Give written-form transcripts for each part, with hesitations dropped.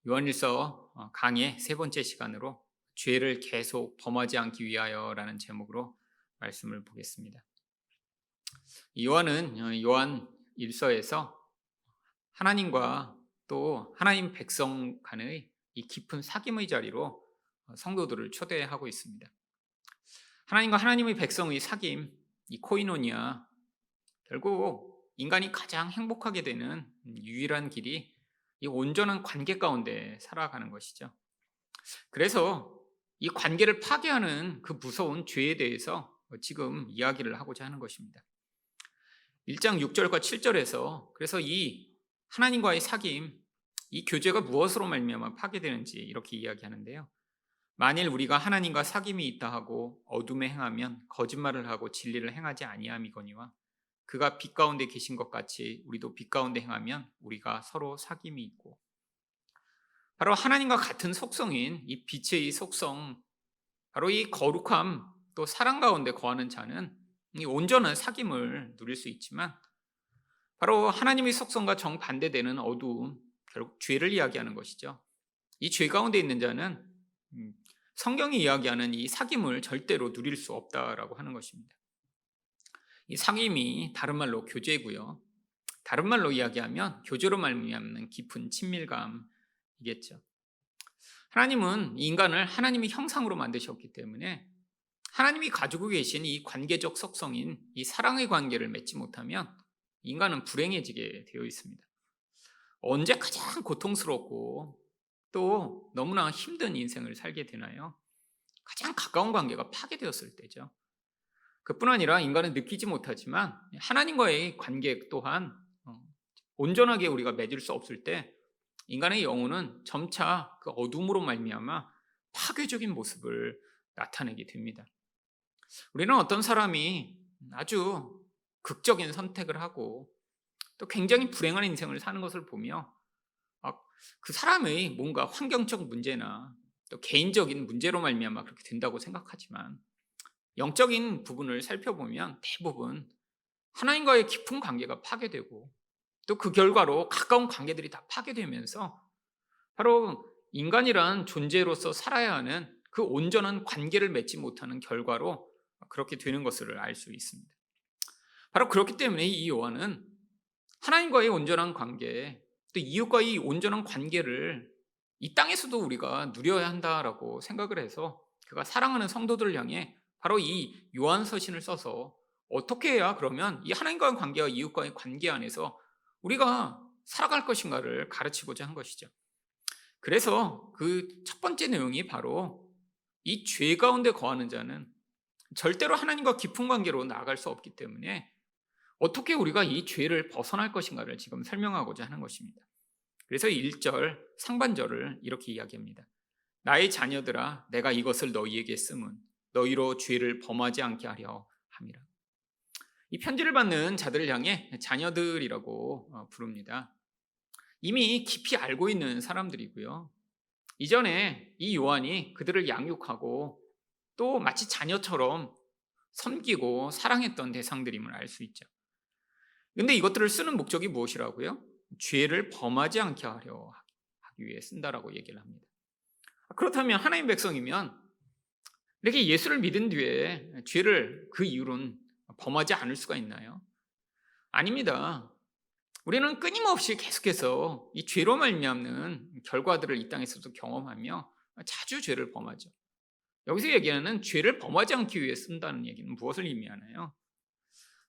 요한일서 강의 세 번째 시간으로 죄를 계속 범하지 않기 위하여라는 제목으로 말씀을 보겠습니다. 요한은 요한 일서에서 하나님과 또 하나님 백성 간의 이 깊은 사귐의 자리로 성도들을 초대하고 있습니다. 하나님과 하나님의 백성의 사귐, 이 코이노니아, 결국 인간이 가장 행복하게 되는 유일한 길이 이 온전한 관계 가운데 살아가는 것이죠. 그래서 이 관계를 파괴하는 그 무서운 죄에 대해서 지금 이야기를 하고자 하는 것입니다. 1장 6절과 7절에서 그래서 이 하나님과의 사귐, 이 교제가 무엇으로 말미암아 파괴되는지 이렇게 이야기하는데요. 만일 우리가 하나님과 사귐이 있다 하고 어둠에 행하면 거짓말을 하고 진리를 행하지 아니함이거니와 그가 빛 가운데 계신 것 같이 우리도 빛 가운데 행하면 우리가 서로 사귐이 있고, 바로 하나님과 같은 속성인 이 빛의 이 속성, 바로 이 거룩함 또 사랑 가운데 거하는 자는 이 온전한 사귐을 누릴 수 있지만, 바로 하나님의 속성과 정반대되는 어두움, 결국 죄를 이야기하는 것이죠. 이 죄 가운데 있는 자는 성경이 이야기하는 이 사귐을 절대로 누릴 수 없다라고 하는 것입니다. 이 사귐이 다른 말로 교제고요. 다른 말로 이야기하면 교제로 말미암는 깊은 친밀감이겠죠. 하나님은 인간을 하나님의 형상으로 만드셨기 때문에 하나님이 가지고 계신 이 관계적 속성인 이 사랑의 관계를 맺지 못하면 인간은 불행해지게 되어 있습니다. 언제 가장 고통스럽고 또 너무나 힘든 인생을 살게 되나요? 가장 가까운 관계가 파괴되었을 때죠. 그뿐 아니라 인간은 느끼지 못하지만 하나님과의 관계 또한 온전하게 우리가 맺을 수 없을 때 인간의 영혼은 점차 그 어둠으로 말미암아 파괴적인 모습을 나타내게 됩니다. 우리는 어떤 사람이 아주 극적인 선택을 하고 또 굉장히 불행한 인생을 사는 것을 보며 그 사람의 뭔가 환경적 문제나 또 개인적인 문제로 말미암아 그렇게 된다고 생각하지만, 영적인 부분을 살펴보면 대부분 하나님과의 깊은 관계가 파괴되고 또 그 결과로 가까운 관계들이 다 파괴되면서 바로 인간이란 존재로서 살아야 하는 그 온전한 관계를 맺지 못하는 결과로 그렇게 되는 것을 알 수 있습니다. 바로 그렇기 때문에 이 요한은 하나님과의 온전한 관계, 또 이웃과의 온전한 관계를 이 땅에서도 우리가 누려야 한다라고 생각을 해서 그가 사랑하는 성도들을 향해 바로 이 요한 서신을 써서 어떻게 해야 그러면 이 하나님과의 관계와 이웃과의 관계 안에서 우리가 살아갈 것인가를 가르치고자 한 것이죠. 그래서 그 첫 번째 내용이 바로 이 죄 가운데 거하는 자는 절대로 하나님과 깊은 관계로 나아갈 수 없기 때문에 어떻게 우리가 이 죄를 벗어날 것인가를 지금 설명하고자 하는 것입니다. 그래서 1절 상반절을 이렇게 이야기합니다. 나의 자녀들아, 내가 이것을 너희에게 쓰면 너희로 죄를 범하지 않게 하려 함이라. 이 편지를 받는 자들을 향해 자녀들이라고 부릅니다. 이미 깊이 알고 있는 사람들이고요. 이전에 이 요한이 그들을 양육하고 또 마치 자녀처럼 섬기고 사랑했던 대상들임을 알 수 있죠. 근데 이것들을 쓰는 목적이 무엇이라고요? 죄를 범하지 않게 하려 하기 위해 쓴다라고 얘기를 합니다. 그렇다면 하나님 백성이면 이렇게 예수를 믿은 뒤에 죄를 그 이후로는 범하지 않을 수가 있나요? 아닙니다. 우리는 끊임없이 계속해서 이 죄로 말미암는 결과들을 이 땅에서도 경험하며 자주 죄를 범하죠. 여기서 얘기하는 죄를 범하지 않기 위해 쓴다는 얘기는 무엇을 의미하나요?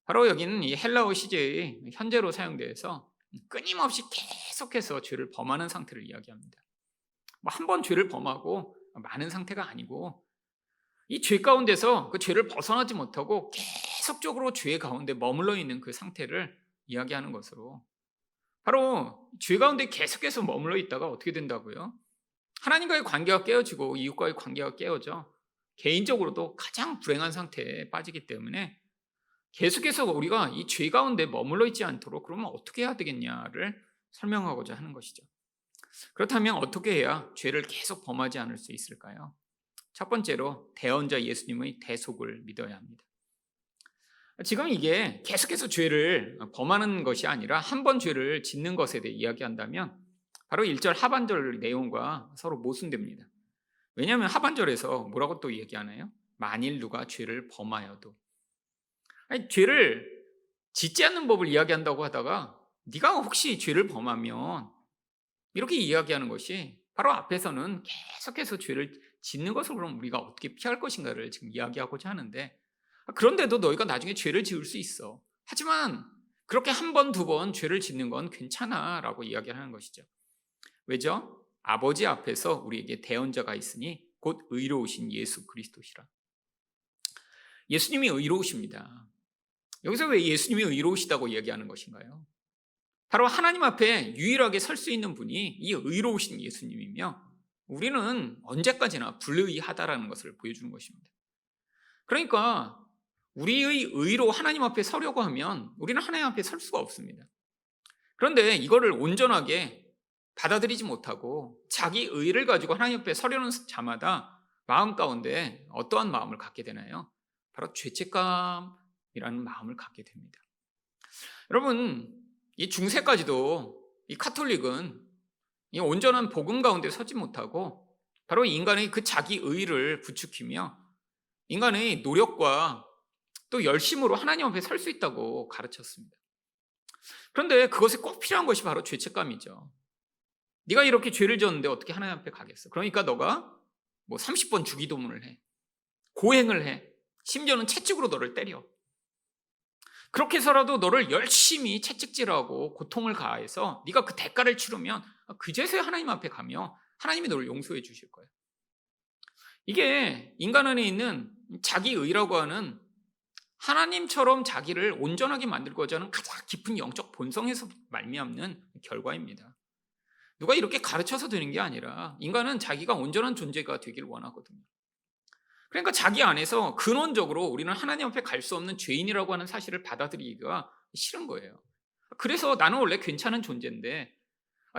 바로 여기는 이 헬라어 시제의 현재로 사용되어서 끊임없이 계속해서 죄를 범하는 상태를 이야기합니다. 한 번 죄를 범하고 많은 상태가 아니고 이 죄 가운데서 그 죄를 벗어나지 못하고 계속적으로 죄 가운데 머물러 있는 그 상태를 이야기하는 것으로, 바로 죄 가운데 계속해서 머물러 있다가 어떻게 된다고요? 하나님과의 관계가 깨어지고 이웃과의 관계가 깨어져 개인적으로도 가장 불행한 상태에 빠지기 때문에 계속해서 우리가 이 죄 가운데 머물러 있지 않도록 그러면 어떻게 해야 되겠냐를 설명하고자 하는 것이죠. 그렇다면 어떻게 해야 죄를 계속 범하지 않을 수 있을까요? 첫 번째로 대언자 예수님의 대속을 믿어야 합니다. 지금 이게 계속해서 죄를 범하는 것이 아니라 한 번 죄를 짓는 것에 대해 이야기한다면 바로 1절 하반절 내용과 서로 모순됩니다. 왜냐하면 하반절에서 뭐라고 또 얘기하나요? 만일 누가 죄를 범하여도. 아니, 죄를 짓지 않는 법을 이야기한다고 하다가 네가 혹시 죄를 범하면 이렇게 이야기하는 것이 바로 앞에서는 계속해서 죄를 짓는 것을 그럼 우리가 어떻게 피할 것인가를 지금 이야기하고자 하는데, 그런데도 너희가 나중에 죄를 지을 수 있어. 하지만 그렇게 한 번, 두 번 죄를 짓는 건 괜찮아 라고 이야기를 하는 것이죠. 왜죠? 아버지 앞에서 우리에게 대언자가 있으니 곧 의로우신 예수 그리스도시라. 예수님이 의로우십니다. 여기서 왜 예수님이 의로우시다고 이야기하는 것인가요? 바로 하나님 앞에 유일하게 설 수 있는 분이 이 의로우신 예수님이며, 우리는 언제까지나 불의하다라는 것을 보여주는 것입니다. 그러니까 우리의 의로 하나님 앞에 서려고 하면 우리는 하나님 앞에 설 수가 없습니다. 그런데 이거를 온전하게 받아들이지 못하고 자기 의를 가지고 하나님 앞에 서려는 자마다 마음 가운데 어떠한 마음을 갖게 되나요? 바로 죄책감이라는 마음을 갖게 됩니다. 여러분, 이 중세까지도 이 카톨릭은 이 온전한 복음 가운데 서지 못하고 바로 인간의 그 자기 의를 부추기며 인간의 노력과 또 열심으로 하나님 앞에 설 수 있다고 가르쳤습니다. 그런데 그것에 꼭 필요한 것이 바로 죄책감이죠. 네가 이렇게 죄를 지었는데 어떻게 하나님 앞에 가겠어? 그러니까 너가 뭐 30번 주기도문을 해, 고행을 해, 심지어는 채찍으로 너를 때려. 그렇게 해서라도 너를 열심히 채찍질하고 고통을 가해서 네가 그 대가를 치르면 그제서야 하나님 앞에 가며 하나님이 너를 용서해 주실 거예요. 이게 인간 안에 있는 자기 의라고 하는 하나님처럼 자기를 온전하게 만들고자 하는 가장 깊은 영적 본성에서 말미암는 결과입니다. 누가 이렇게 가르쳐서 되는 게 아니라 인간은 자기가 온전한 존재가 되길 원하거든요. 그러니까 자기 안에서 근원적으로 우리는 하나님 앞에 갈 수 없는 죄인이라고 하는 사실을 받아들이기가 싫은 거예요. 그래서 나는 원래 괜찮은 존재인데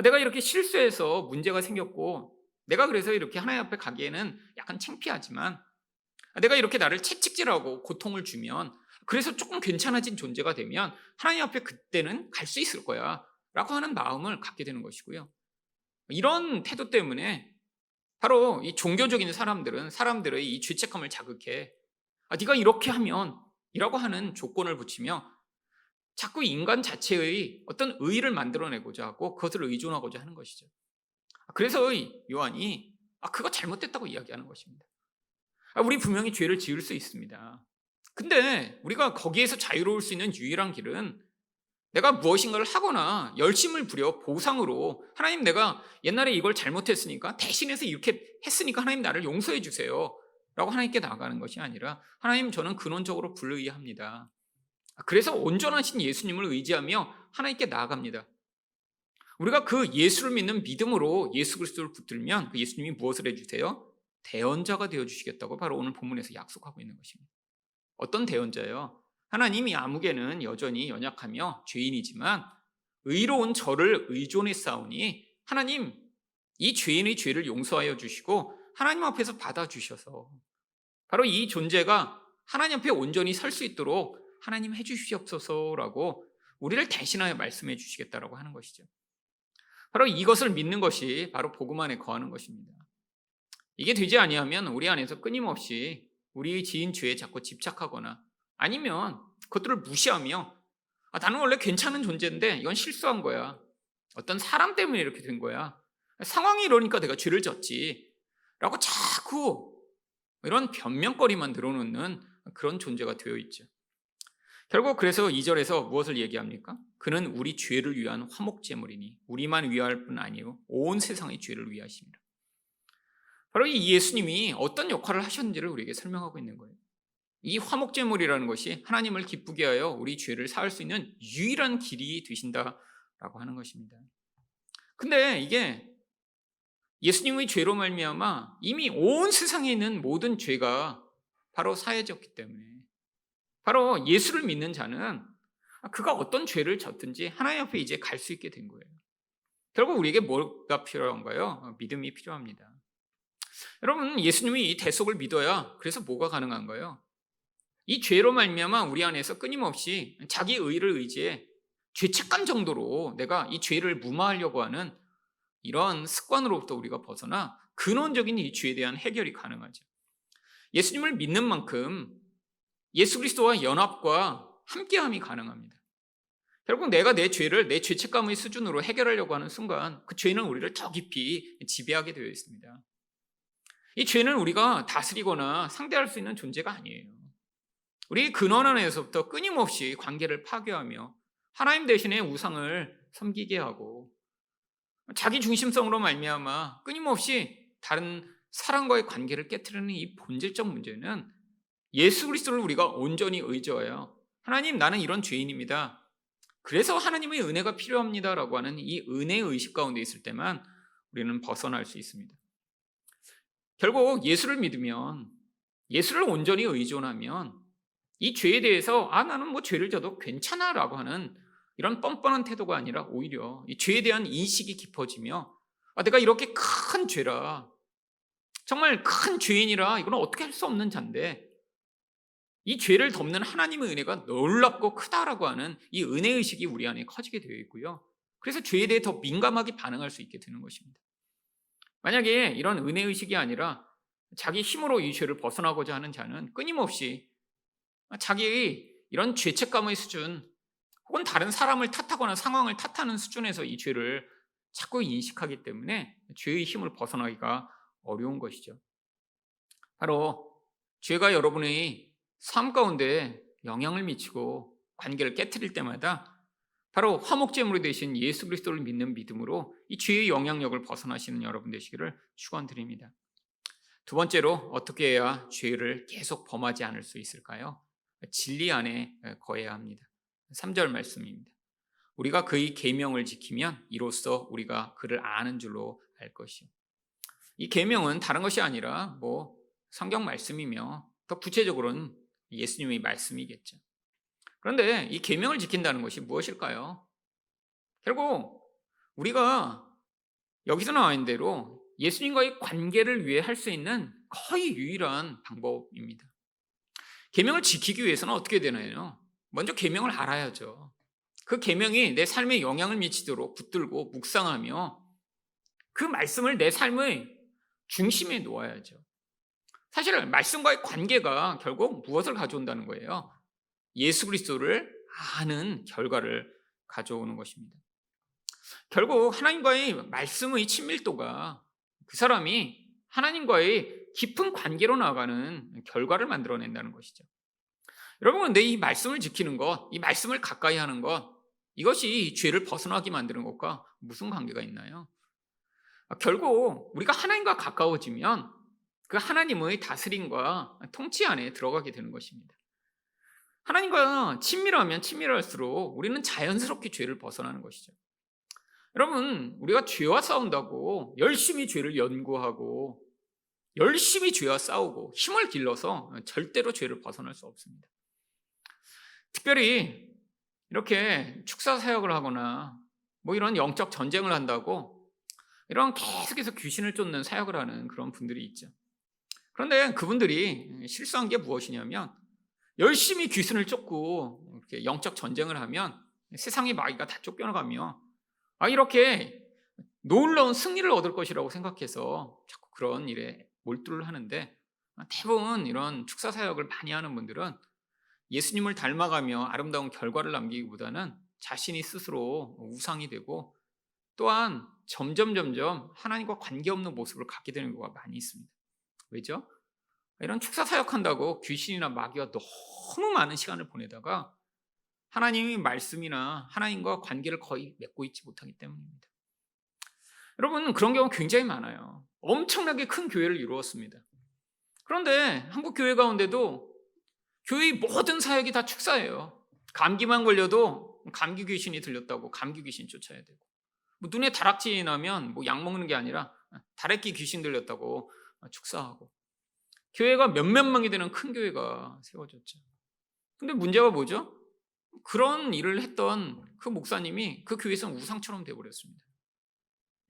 내가 이렇게 실수해서 문제가 생겼고 내가 그래서 이렇게 하나님 앞에 가기에는 약간 창피하지만 내가 이렇게 나를 채찍질하고 고통을 주면 그래서 조금 괜찮아진 존재가 되면 하나님 앞에 그때는 갈 수 있을 거야 라고 하는 마음을 갖게 되는 것이고요. 이런 태도 때문에 바로 이 종교적인 사람들은 사람들의 이 죄책감을 자극해 네가 이렇게 하면 이라고 하는 조건을 붙이며 자꾸 인간 자체의 어떤 의의를 만들어내고자 하고 그것을 의존하고자 하는 것이죠. 그래서 요한이 그거 잘못됐다고 이야기하는 것입니다. 우리 분명히 죄를 지을 수 있습니다. 근데 우리가 거기에서 자유로울 수 있는 유일한 길은 내가 무엇인가를 하거나 열심을 부려 보상으로 하나님 내가 옛날에 이걸 잘못했으니까 대신해서 이렇게 했으니까 하나님 나를 용서해 주세요 라고 하나님께 나아가는 것이 아니라 하나님 저는 근원적으로 불의합니다. 그래서 온전하신 예수님을 의지하며 하나님께 나아갑니다. 우리가 그 예수를 믿는 믿음으로 예수 그리스도를 붙들면 그 예수님이 무엇을 해주세요? 대언자가 되어주시겠다고 바로 오늘 본문에서 약속하고 있는 것입니다. 어떤 대언자요? 하나님이 아무개는 여전히 연약하며 죄인이지만 의로운 저를 의존해 싸우니 하나님 이 죄인의 죄를 용서하여 주시고 하나님 앞에서 받아주셔서 바로 이 존재가 하나님 앞에 온전히 설 수 있도록 하나님 해주시옵소서라고 우리를 대신하여 말씀해 주시겠다라고 하는 것이죠. 바로 이것을 믿는 것이 바로 복음 안에 거하는 것입니다. 이게 되지 아니하면 우리 안에서 끊임없이 우리의 지은 죄에 자꾸 집착하거나 아니면 그것들을 무시하며 나는 원래 괜찮은 존재인데 이건 실수한 거야. 어떤 사람 때문에 이렇게 된 거야. 상황이 이러니까 내가 죄를 졌지. 라고 자꾸 이런 변명거리만 늘어놓는 그런 존재가 되어 있죠. 결국 그래서 2절에서 무엇을 얘기합니까? 그는 우리 죄를 위한 화목제물이니 우리만 위할 뿐 아니요 온 세상의 죄를 위하십니다. 바로 이 예수님이 어떤 역할을 하셨는지를 우리에게 설명하고 있는 거예요. 이 화목제물이라는 것이 하나님을 기쁘게 하여 우리 죄를 사할 수 있는 유일한 길이 되신다라고 하는 것입니다. 근데 이게 예수님의 죄로 말미암아 이미 온 세상에 있는 모든 죄가 바로 사해졌기 때문에 바로 예수를 믿는 자는 그가 어떤 죄를 졌든지 하나님 앞에 이제 갈 수 있게 된 거예요. 결국 우리에게 뭐가 필요한가요? 믿음이 필요합니다. 여러분, 예수님이 이 대속을 믿어야 그래서 뭐가 가능한가요? 이 죄로 말미암아 우리 안에서 끊임없이 자기 의를 의지해 죄책감 정도로 내가 이 죄를 무마하려고 하는 이런 습관으로부터 우리가 벗어나 근원적인 이 죄에 대한 해결이 가능하죠. 예수님을 믿는 만큼 예수 그리스도와 연합과 함께함이 가능합니다. 결국 내가 내 죄를 내 죄책감의 수준으로 해결하려고 하는 순간 그 죄는 우리를 더 깊이 지배하게 되어 있습니다. 이 죄는 우리가 다스리거나 상대할 수 있는 존재가 아니에요. 우리 근원 안에서부터 끊임없이 관계를 파괴하며 하나님 대신에 우상을 섬기게 하고 자기 중심성으로 말미암아 끊임없이 다른 사람과의 관계를 깨트리는 이 본질적 문제는 예수 그리스도를 우리가 온전히 의지하여 하나님, 나는 이런 죄인입니다. 그래서 하나님의 은혜가 필요합니다라고 하는 이 은혜의 의식 가운데 있을 때만 우리는 벗어날 수 있습니다. 결국 예수를 믿으면, 예수를 온전히 의존하면 이 죄에 대해서 나는 뭐 죄를 져도 괜찮아라고 하는 이런 뻔뻔한 태도가 아니라 오히려 이 죄에 대한 인식이 깊어지며 내가 이렇게 큰 죄라, 정말 큰 죄인이라 이건 어떻게 할 수 없는 자인데 이 죄를 덮는 하나님의 은혜가 놀랍고 크다라고 하는 이 은혜의식이 우리 안에 커지게 되어 있고요. 그래서 죄에 대해 더 민감하게 반응할 수 있게 되는 것입니다. 만약에 이런 은혜의식이 아니라 자기 힘으로 이 죄를 벗어나고자 하는 자는 끊임없이 자기의 이런 죄책감의 수준 혹은 다른 사람을 탓하거나 상황을 탓하는 수준에서 이 죄를 자꾸 인식하기 때문에 죄의 힘을 벗어나기가 어려운 것이죠. 바로 죄가 여러분의 삶 가운데 영향을 미치고 관계를 깨트릴 때마다 바로 화목제물이 되신 예수 그리스도를 믿는 믿음으로 이 죄의 영향력을 벗어나시는 여러분 되시기를 축원드립니다. 두 번째로 어떻게 해야 죄를 계속 범하지 않을 수 있을까요? 진리 안에 거해야 합니다. 3절 말씀입니다. 우리가 그의 계명을 지키면 이로써 우리가 그를 아는 줄로 알 것이요. 이 계명은 다른 것이 아니라 성경 말씀이며 더 구체적으로는 예수님의 말씀이겠죠. 그런데 이 계명을 지킨다는 것이 무엇일까요? 결국 우리가 여기서 나와 있는 대로 예수님과의 관계를 위해 할 수 있는 거의 유일한 방법입니다. 계명을 지키기 위해서는 어떻게 되나요? 먼저 계명을 알아야죠. 그 계명이 내 삶에 영향을 미치도록 붙들고 묵상하며 그 말씀을 내 삶의 중심에 놓아야죠. 사실 말씀과의 관계가 결국 무엇을 가져온다는 거예요? 예수 그리스도를 아는 결과를 가져오는 것입니다. 결국 하나님과의 말씀의 친밀도가 그 사람이 하나님과의 깊은 관계로 나아가는 결과를 만들어낸다는 것이죠. 여러분, 내 이 말씀을 지키는 것, 이 말씀을 가까이 하는 것, 이것이 죄를 벗어나게 만드는 것과 무슨 관계가 있나요? 결국 우리가 하나님과 가까워지면 그 하나님의 다스림과 통치 안에 들어가게 되는 것입니다. 하나님과 친밀하면 친밀할수록 우리는 자연스럽게 죄를 벗어나는 것이죠. 여러분, 우리가 죄와 싸운다고 열심히 죄를 연구하고 열심히 죄와 싸우고 힘을 길러서 절대로 죄를 벗어날 수 없습니다. 특별히 이렇게 축사 사역을 하거나 이런 영적 전쟁을 한다고 이런 계속해서 귀신을 쫓는 사역을 하는 그런 분들이 있죠. 그런데 그분들이 실수한 게 무엇이냐면 열심히 귀신을 쫓고 이렇게 영적 전쟁을 하면 세상의 마귀가 다 쫓겨나가며 이렇게 놀라운 승리를 얻을 것이라고 생각해서 자꾸 그런 일에 몰두를 하는데, 대부분 이런 축사 사역을 많이 하는 분들은 예수님을 닮아가며 아름다운 결과를 남기기보다는 자신이 스스로 우상이 되고 또한 점점 하나님과 관계없는 모습을 갖게 되는 경우가 많이 있습니다. 왜죠? 이런 축사 사역한다고 귀신이나 마귀와 너무 많은 시간을 보내다가 하나님의 말씀이나 하나님과 관계를 거의 맺고 있지 못하기 때문입니다. 여러분, 그런 경우 굉장히 많아요. 엄청나게 큰 교회를 이루었습니다. 그런데 한국 교회 가운데도 교회의 모든 사역이 다 축사예요. 감기만 걸려도 감기 귀신이 들렸다고 감기 귀신 쫓아야 되고, 눈에 다락질이 나면 약 먹는 게 아니라 다래끼 귀신 들렸다고 축사하고, 교회가 몇몇 명이 되는 큰 교회가 세워졌죠. 근데 문제가 뭐죠? 그런 일을 했던 그 목사님이 그 교회에서는 우상처럼 되어버렸습니다.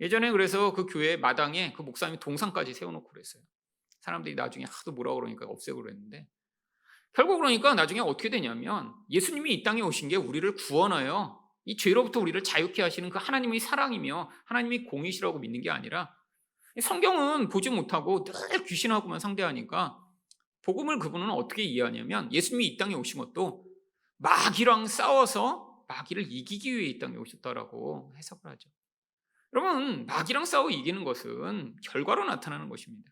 예전에 그래서 그 교회 마당에 그 목사님이 동상까지 세워놓고 그랬어요. 사람들이 나중에 하도 뭐라고 그러니까 없애고 그랬는데, 결국 그러니까 나중에 어떻게 되냐면 예수님이 이 땅에 오신 게 우리를 구원하여 이 죄로부터 우리를 자유케 하시는 그 하나님의 사랑이며 하나님의 공의시라고 믿는 게 아니라, 성경은 보지 못하고 늘 귀신하고만 상대하니까 복음을 그분은 어떻게 이해하냐면, 예수님이 이 땅에 오신 것도 마귀랑 싸워서 마귀를 이기기 위해 이 땅에 오셨다라고 해석을 하죠. 여러분, 마귀랑 싸워 이기는 것은 결과로 나타나는 것입니다.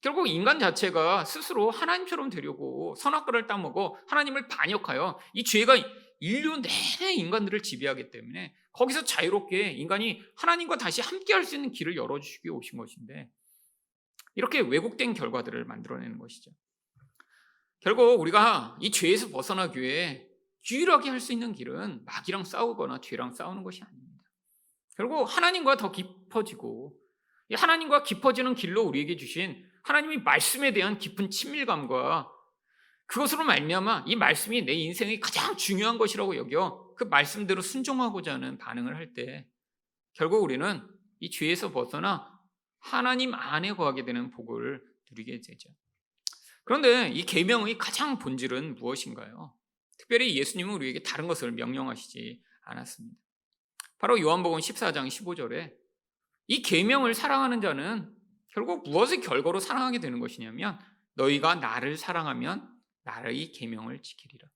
결국 인간 자체가 스스로 하나님처럼 되려고 선악과를 따먹어 하나님을 반역하여 이 죄가 인류 내내 인간들을 지배하기 때문에 거기서 자유롭게 인간이 하나님과 다시 함께할 수 있는 길을 열어주시기 오신 것인데, 이렇게 왜곡된 결과들을 만들어내는 것이죠. 결국 우리가 이 죄에서 벗어나기 위해 유일하게 할 수 있는 길은 마귀랑 싸우거나 죄랑 싸우는 것이 아닙니다. 결국 하나님과 더 깊어지고, 이 하나님과 깊어지는 길로 우리에게 주신 하나님의 말씀에 대한 깊은 친밀감과 그것으로 말미암아 이 말씀이 내 인생의 가장 중요한 것이라고 여겨 그 말씀대로 순종하고자 하는 반응을 할 때, 결국 우리는 이 죄에서 벗어나 하나님 안에 거하게 되는 복을 누리게 되죠. 그런데 이 계명의 가장 본질은 무엇인가요? 특별히 예수님은 우리에게 다른 것을 명령하시지 않았습니다. 바로 요한복음 14장 15절에 이 계명을 사랑하는 자는 결국 무엇의 결과로 사랑하게 되는 것이냐면, 너희가 나를 사랑하면 나의 계명을 지키리라.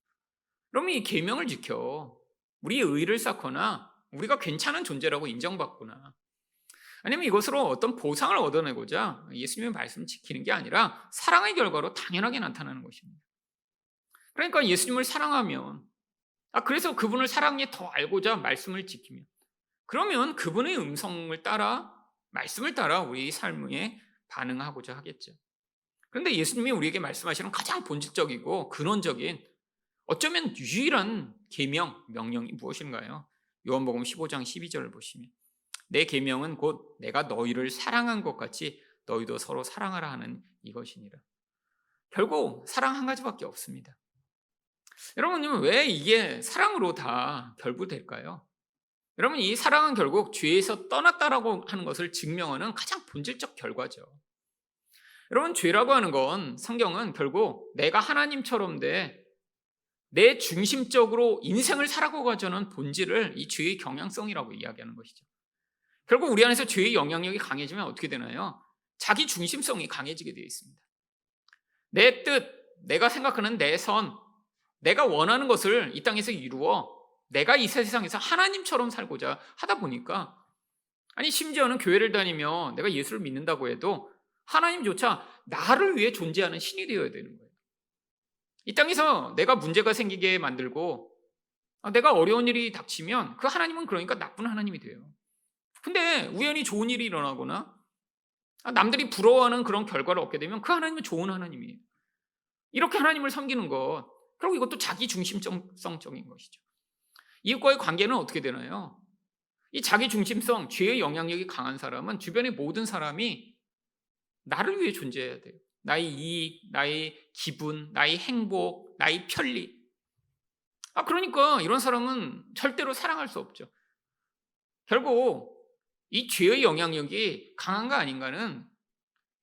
그러면 이 계명을 지켜 우리의 의를 쌓거나 우리가 괜찮은 존재라고 인정받거나 아니면 이것으로 어떤 보상을 얻어내고자 예수님의 말씀을 지키는 게 아니라 사랑의 결과로 당연하게 나타나는 것입니다. 그러니까 예수님을 사랑하면, 그래서 그분을 사랑해 더 알고자 말씀을 지키면, 그러면 그분의 음성을 따라, 말씀을 따라 우리 삶에 반응하고자 하겠죠. 그런데 예수님이 우리에게 말씀하시는 가장 본질적이고 근원적인, 어쩌면 유일한 계명, 명령이 무엇인가요? 요한복음 15장 12절을 보시면, 내 계명은 곧 내가 너희를 사랑한 것 같이 너희도 서로 사랑하라 하는 이것이니라. 결국 사랑 한 가지밖에 없습니다. 여러분, 왜 이게 사랑으로 다 결부될까요? 여러분, 이 사랑은 결국 죄에서 떠났다라고 하는 것을 증명하는 가장 본질적 결과죠. 여러분, 죄라고 하는 건, 성경은 결국 내가 하나님처럼 내 중심적으로 인생을 살아가자는 본질을 이 죄의 경향성이라고 이야기하는 것이죠. 결국 우리 안에서 죄의 영향력이 강해지면 어떻게 되나요? 자기 중심성이 강해지게 되어 있습니다. 내 뜻, 내가 생각하는 내 선, 내가 원하는 것을 이 땅에서 이루어 내가 이 세상에서 하나님처럼 살고자 하다 보니까, 심지어는 교회를 다니며 내가 예수를 믿는다고 해도 하나님조차 나를 위해 존재하는 신이 되어야 되는 거예요. 이 땅에서 내가 문제가 생기게 만들고 내가 어려운 일이 닥치면 그 하나님은 그러니까 나쁜 하나님이 돼요. 근데 우연히 좋은 일이 일어나거나 남들이 부러워하는 그런 결과를 얻게 되면 그 하나님은 좋은 하나님이에요. 이렇게 하나님을 섬기는 것, 결국 이것도 자기 중심성적인 것이죠. 이것과의 관계는 어떻게 되나요? 이 자기 중심성, 죄의 영향력이 강한 사람은 주변의 모든 사람이 나를 위해 존재해야 돼요. 나의 이익, 나의 기분, 나의 행복, 나의 편리. 그러니까 이런 사람은 절대로 사랑할 수 없죠. 결국 이 죄의 영향력이 강한가 아닌가는,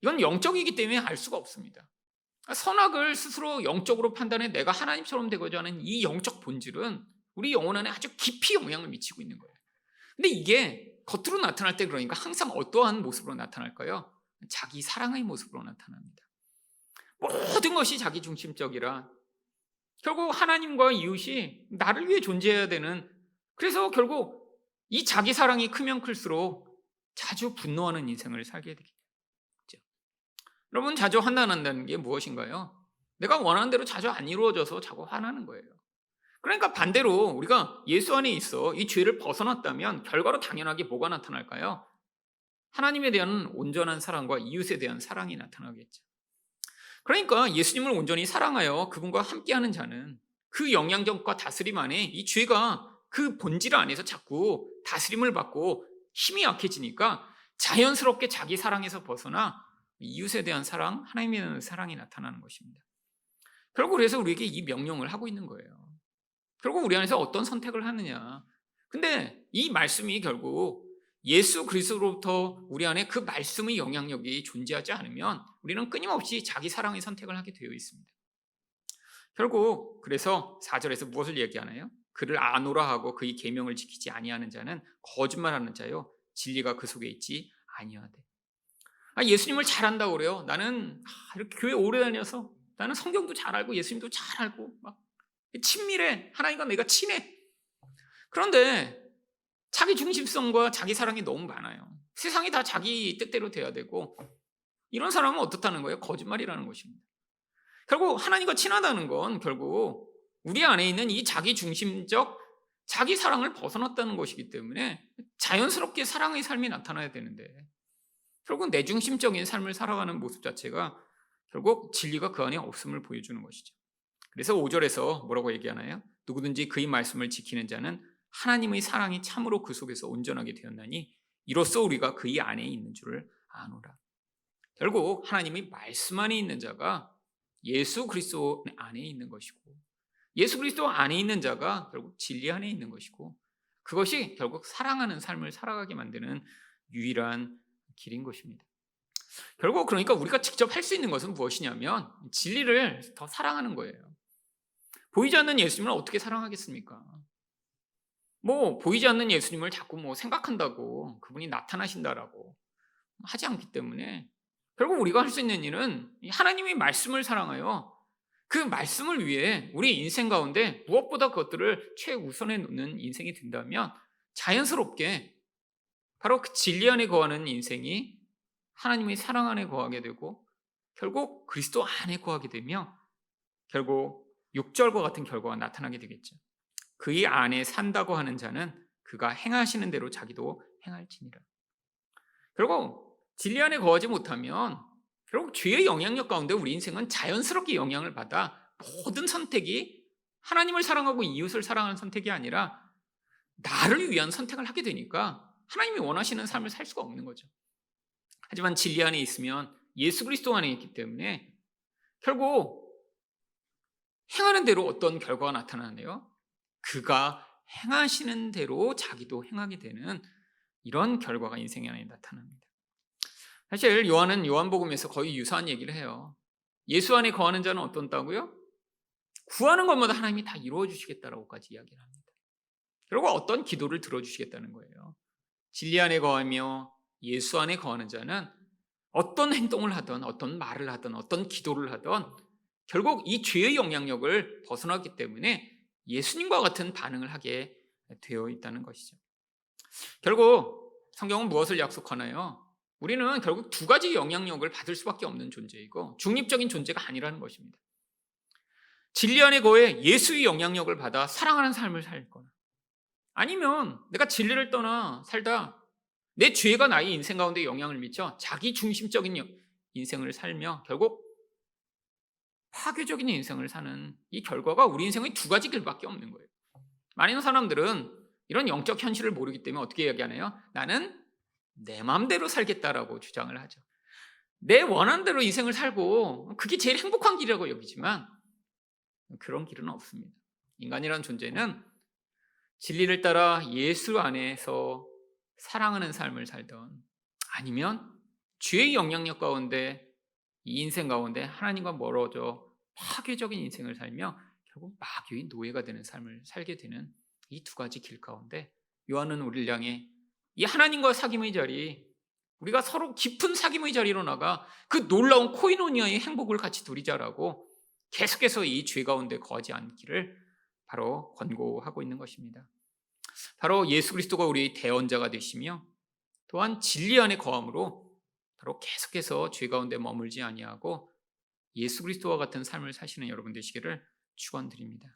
이건 영적이기 때문에 알 수가 없습니다. 선악을 스스로 영적으로 판단해 내가 하나님처럼 되고자 하는 이 영적 본질은 우리 영혼 안에 아주 깊이 영향을 미치고 있는 거예요. 근데 이게 겉으로 나타날 때, 그러니까 항상 어떠한 모습으로 나타날까요? 자기 사랑의 모습으로 나타납니다. 모든 것이 자기 중심적이라 결국 하나님과 이웃이 나를 위해 존재해야 되는, 그래서 결국 이 자기 사랑이 크면 클수록 자주 분노하는 인생을 살게 되겠죠. 여러분, 자주 화난다는 게 무엇인가요? 내가 원하는 대로 자주 안 이루어져서 자꾸 화나는 거예요. 그러니까 반대로 우리가 예수 안에 있어 이 죄를 벗어났다면 결과로 당연하게 뭐가 나타날까요? 하나님에 대한 온전한 사랑과 이웃에 대한 사랑이 나타나겠죠. 그러니까 예수님을 온전히 사랑하여 그분과 함께하는 자는 그 영향력과 다스림 안에 이 죄가 그 본질 안에서 자꾸 다스림을 받고 힘이 약해지니까 자연스럽게 자기 사랑에서 벗어나 이웃에 대한 사랑, 하나님에 대한 사랑이 나타나는 것입니다. 결국 그래서 우리에게 이 명령을 하고 있는 거예요. 결국 우리 안에서 어떤 선택을 하느냐. 근데 이 말씀이 결국 예수 그리스도로부터 우리 안에 그 말씀의 영향력이 존재하지 않으면 우리는 끊임없이 자기 사랑의 선택을 하게 되어 있습니다. 결국 그래서 4절에서 무엇을 얘기하나요? 그를 아노라 하고 그의 계명을 지키지 아니하는 자는 거짓말하는 자요 진리가 그 속에 있지 아니하되. 예수님을 잘 안다고 그래요. 나는 이렇게 교회 오래 다녀서 나는 성경도 잘 알고 예수님도 잘 알고 막 친밀해. 하나님과 내가 친해. 그런데 자기 중심성과 자기 사랑이 너무 많아요. 세상이 다 자기 뜻대로 돼야 되고, 이런 사람은 어떻다는 거예요? 거짓말이라는 것입니다. 결국 하나님과 친하다는 건 결국 우리 안에 있는 이 자기 중심적 자기 사랑을 벗어났다는 것이기 때문에 자연스럽게 사랑의 삶이 나타나야 되는데, 결국 내 중심적인 삶을 살아가는 모습 자체가 결국 진리가 그 안에 없음을 보여주는 것이죠. 그래서 5절에서 뭐라고 얘기하나요? 누구든지 그의 말씀을 지키는 자는 하나님의 사랑이 참으로 그 속에서 온전하게 되었나니 이로써 우리가 그의 안에 있는 줄을 아노라. 결국 하나님의 말씀 안에 있는 자가 예수 그리스도 안에 있는 것이고, 예수 그리스도 안에 있는 자가 결국 진리 안에 있는 것이고, 그것이 결국 사랑하는 삶을 살아가게 만드는 유일한 길인 것입니다. 결국 그러니까 우리가 직접 할 수 있는 것은 무엇이냐면 진리를 더 사랑하는 거예요. 보이지 않는 예수님을 어떻게 사랑하겠습니까? 보이지 않는 예수님을 자꾸 생각한다고 그분이 나타나신다라고 하지 않기 때문에 결국 우리가 할 수 있는 일은 하나님의 말씀을 사랑하여 그 말씀을 위해 우리 인생 가운데 무엇보다 그것들을 최우선에 놓는 인생이 된다면 자연스럽게 바로 그 진리 안에 거하는 인생이 하나님의 사랑 안에 거하게 되고, 결국 그리스도 안에 거하게 되며 결국 6절과 같은 결과가 나타나게 되겠죠. 그의 안에 산다고 하는 자는 그가 행하시는 대로 자기도 행할지니라. 결국 진리 안에 거하지 못하면 결국 죄의 영향력 가운데 우리 인생은 자연스럽게 영향을 받아 모든 선택이 하나님을 사랑하고 이웃을 사랑하는 선택이 아니라 나를 위한 선택을 하게 되니까 하나님이 원하시는 삶을 살 수가 없는 거죠. 하지만 진리 안에 있으면 예수 그리스도 안에 있기 때문에 결국 행하는 대로 어떤 결과가 나타나는데요, 그가 행하시는 대로 자기도 행하게 되는 이런 결과가 인생 안에 나타납니다. 사실 요한은 요한복음에서 거의 유사한 얘기를 해요. 예수 안에 거하는 자는 어떤다고요? 구하는 것마다 하나님이 다 이루어 주시겠다라고까지 이야기를 합니다. 결국 어떤 기도를 들어주시겠다는 거예요. 진리 안에 거하며 예수 안에 거하는 자는 어떤 행동을 하든 어떤 말을 하든 어떤 기도를 하든 결국 이 죄의 영향력을 벗어났기 때문에 예수님과 같은 반응을 하게 되어 있다는 것이죠. 결국 성경은 무엇을 약속하나요? 우리는 결국 두 가지 영향력을 받을 수밖에 없는 존재이고 중립적인 존재가 아니라는 것입니다. 진리 안에 거해 예수의 영향력을 받아 사랑하는 삶을 살 거나, 아니면 내가 진리를 떠나 살다 내 죄가 나의 인생 가운데 영향을 미쳐 자기 중심적인 인생을 살며 결국 파괴적인 인생을 사는 이 결과가 우리 인생의 두 가지 길밖에 없는 거예요. 많은 사람들은 이런 영적 현실을 모르기 때문에 어떻게 이야기하나요? 나는 내 마음대로 살겠다라고 주장을 하죠. 내 원하는 대로 인생을 살고 그게 제일 행복한 길이라고 여기지만 그런 길은 없습니다. 인간이라는 존재는 진리를 따라 예수 안에서 사랑하는 삶을 살던, 아니면 죄의 영향력 가운데 이 인생 가운데 하나님과 멀어져 파괴적인 인생을 살며 결국 마귀의 노예가 되는 삶을 살게 되는 이 두 가지 길 가운데 요한은 우리를 향해 이 하나님과 사귐의 자리, 우리가 서로 깊은 사귐의 자리로 나가 그 놀라운 코이노니아의 행복을 같이 누리자라고 계속해서 이 죄 가운데 거하지 않기를 바로 권고하고 있는 것입니다. 바로 예수 그리스도가 우리의 대언자가 되시며 또한 진리 안에 거함으로 바로 계속해서 죄 가운데 머물지 아니하고 예수 그리스도와 같은 삶을 사시는 여러분 되시기를 축원드립니다.